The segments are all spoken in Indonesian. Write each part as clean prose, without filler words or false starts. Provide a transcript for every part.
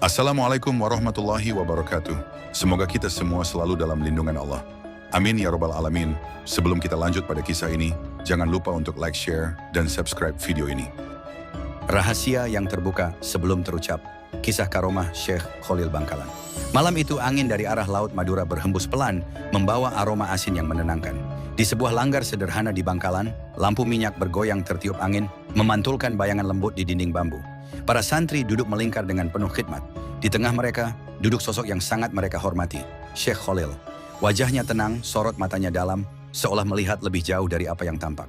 Assalamualaikum warahmatullahi wabarakatuh. Semoga kita semua selalu dalam lindungan Allah. Amin ya rabbal alamin. Sebelum kita lanjut pada kisah ini, jangan lupa untuk like, share, dan subscribe video ini. Rahasia yang terbuka sebelum terucap. Kisah karomah Syekh Khalil Bangkalan. Malam itu angin dari arah Laut Madura berhembus pelan, membawa aroma asin yang menenangkan. Di sebuah langgar sederhana di Bangkalan, lampu minyak bergoyang tertiup angin, memantulkan bayangan lembut di dinding bambu. Para santri duduk melingkar dengan penuh khidmat. Di tengah mereka, duduk sosok yang sangat mereka hormati, Syekh Khalil. Wajahnya tenang, sorot matanya dalam, seolah melihat lebih jauh dari apa yang tampak.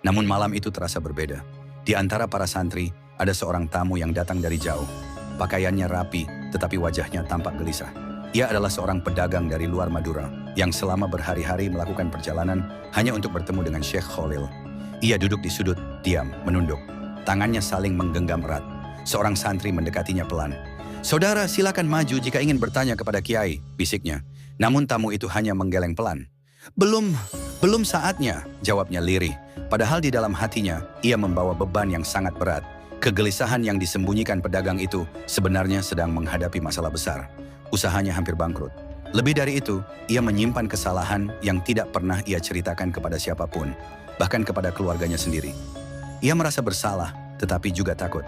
Namun malam itu terasa berbeda. Di antara para santri, ada seorang tamu yang datang dari jauh. Pakaiannya rapi, tetapi wajahnya tampak gelisah. Ia adalah seorang pedagang dari luar Madura, yang selama berhari-hari melakukan perjalanan hanya untuk bertemu dengan Syekh Khalil. Ia duduk di sudut, diam, menunduk. Tangannya saling menggenggam erat. Seorang santri mendekatinya pelan. "Saudara, silakan maju jika ingin bertanya kepada Kiai," bisiknya. Namun tamu itu hanya menggeleng pelan. Belum saatnya," jawabnya lirih. Padahal di dalam hatinya, ia membawa beban yang sangat berat. Kegelisahan yang disembunyikan pedagang itu sebenarnya sedang menghadapi masalah besar. Usahanya hampir bangkrut. Lebih dari itu, ia menyimpan kesalahan yang tidak pernah ia ceritakan kepada siapapun, bahkan kepada keluarganya sendiri. Ia merasa bersalah, tetapi juga takut.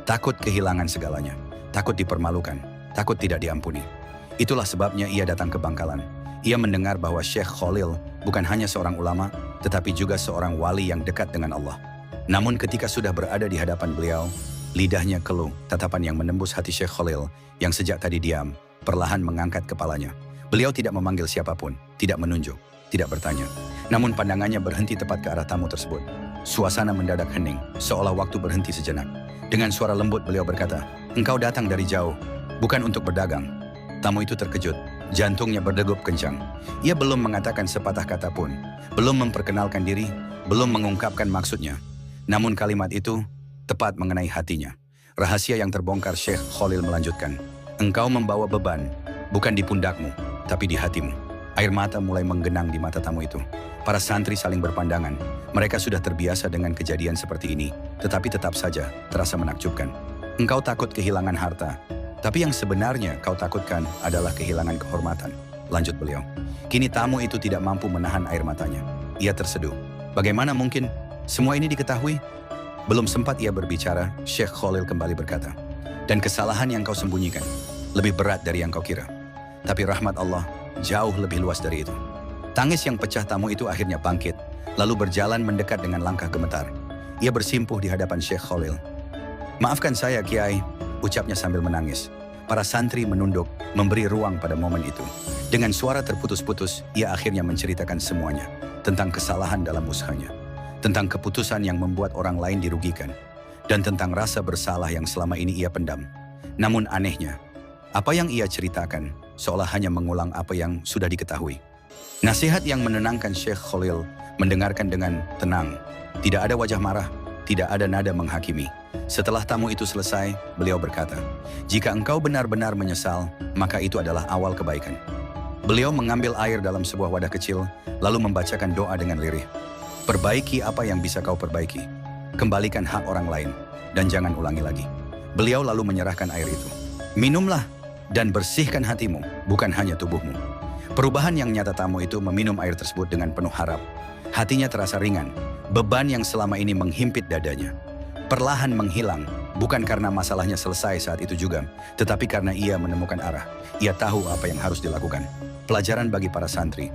Takut kehilangan segalanya, takut dipermalukan, takut tidak diampuni. Itulah sebabnya ia datang ke Bangkalan. Ia mendengar bahwa Syekh Khalil bukan hanya seorang ulama, tetapi juga seorang wali yang dekat dengan Allah. Namun ketika sudah berada di hadapan beliau, lidahnya keluh, tatapan yang menembus hati Syekh Khalil yang sejak tadi diam, perlahan mengangkat kepalanya. Beliau tidak memanggil siapapun, tidak menunjuk, tidak bertanya. Namun pandangannya berhenti tepat ke arah tamu tersebut. Suasana mendadak hening, seolah waktu berhenti sejenak. Dengan suara lembut beliau berkata, "Engkau datang dari jauh, bukan untuk berdagang." Tamu itu terkejut, jantungnya berdegup kencang. Ia belum mengatakan sepatah kata pun, belum memperkenalkan diri, belum mengungkapkan maksudnya. Namun kalimat itu tepat mengenai hatinya. Rahasia yang terbongkar Syekh Khalil melanjutkan, "Engkau membawa beban, bukan di pundakmu, tapi di hatimu." Air mata mulai menggenang di mata tamu itu. Para santri saling berpandangan. Mereka sudah terbiasa dengan kejadian seperti ini, tetapi tetap saja terasa menakjubkan. "Engkau takut kehilangan harta, tapi yang sebenarnya kau takutkan adalah kehilangan kehormatan," lanjut beliau. Kini tamu itu tidak mampu menahan air matanya. Ia terseduh. Bagaimana mungkin semua ini diketahui? Belum sempat ia berbicara, Syekh Khalil kembali berkata, "Dan kesalahan yang kau sembunyikan lebih berat dari yang kau kira. Tapi rahmat Allah jauh lebih luas dari itu." Tangis yang pecah tamu itu akhirnya bangkit, lalu berjalan mendekat dengan langkah gemetar. Ia bersimpuh di hadapan Syekh Khalil. "Maafkan saya, Kiai," ucapnya sambil menangis. Para santri menunduk, memberi ruang pada momen itu. Dengan suara terputus-putus, ia akhirnya menceritakan semuanya. Tentang kesalahan dalam usahanya, tentang keputusan yang membuat orang lain dirugikan, dan tentang rasa bersalah yang selama ini ia pendam. Namun anehnya, apa yang ia ceritakan seolah hanya mengulang apa yang sudah diketahui. Nasihat yang menenangkan Syekh Khalil mendengarkan dengan tenang. Tidak ada wajah marah, tidak ada nada menghakimi. Setelah tamu itu selesai, beliau berkata, "Jika engkau benar-benar menyesal, maka itu adalah awal kebaikan." Beliau mengambil air dalam sebuah wadah kecil, lalu membacakan doa dengan lirih. "Perbaiki apa yang bisa kau perbaiki. Kembalikan hak orang lain, dan jangan ulangi lagi." Beliau lalu menyerahkan air itu. "Minumlah, dan bersihkan hatimu, bukan hanya tubuhmu." Perubahan yang nyata tamu itu meminum air tersebut dengan penuh harap. Hatinya terasa ringan, beban yang selama ini menghimpit dadanya perlahan menghilang, bukan karena masalahnya selesai saat itu juga, tetapi karena ia menemukan arah. Ia tahu apa yang harus dilakukan. Pelajaran bagi para santri.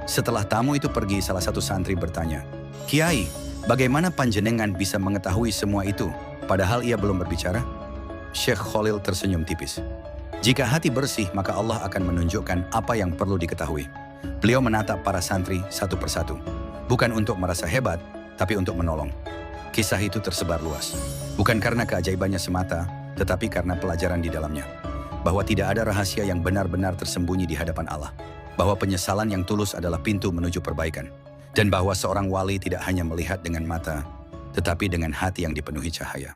Setelah tamu itu pergi, salah satu santri bertanya, "Kiai, bagaimana panjenengan bisa mengetahui semua itu, padahal ia belum berbicara?" Syekh Khalil tersenyum tipis. "Jika hati bersih, maka Allah akan menunjukkan apa yang perlu diketahui." Beliau menatap para santri satu persatu. Bukan untuk merasa hebat, tapi untuk menolong. Kisah itu tersebar luas. Bukan karena keajaibannya semata, tetapi karena pelajaran di dalamnya. Bahwa tidak ada rahasia yang benar-benar tersembunyi di hadapan Allah. Bahwa penyesalan yang tulus adalah pintu menuju perbaikan. Dan bahwa seorang wali tidak hanya melihat dengan mata, tetapi dengan hati yang dipenuhi cahaya.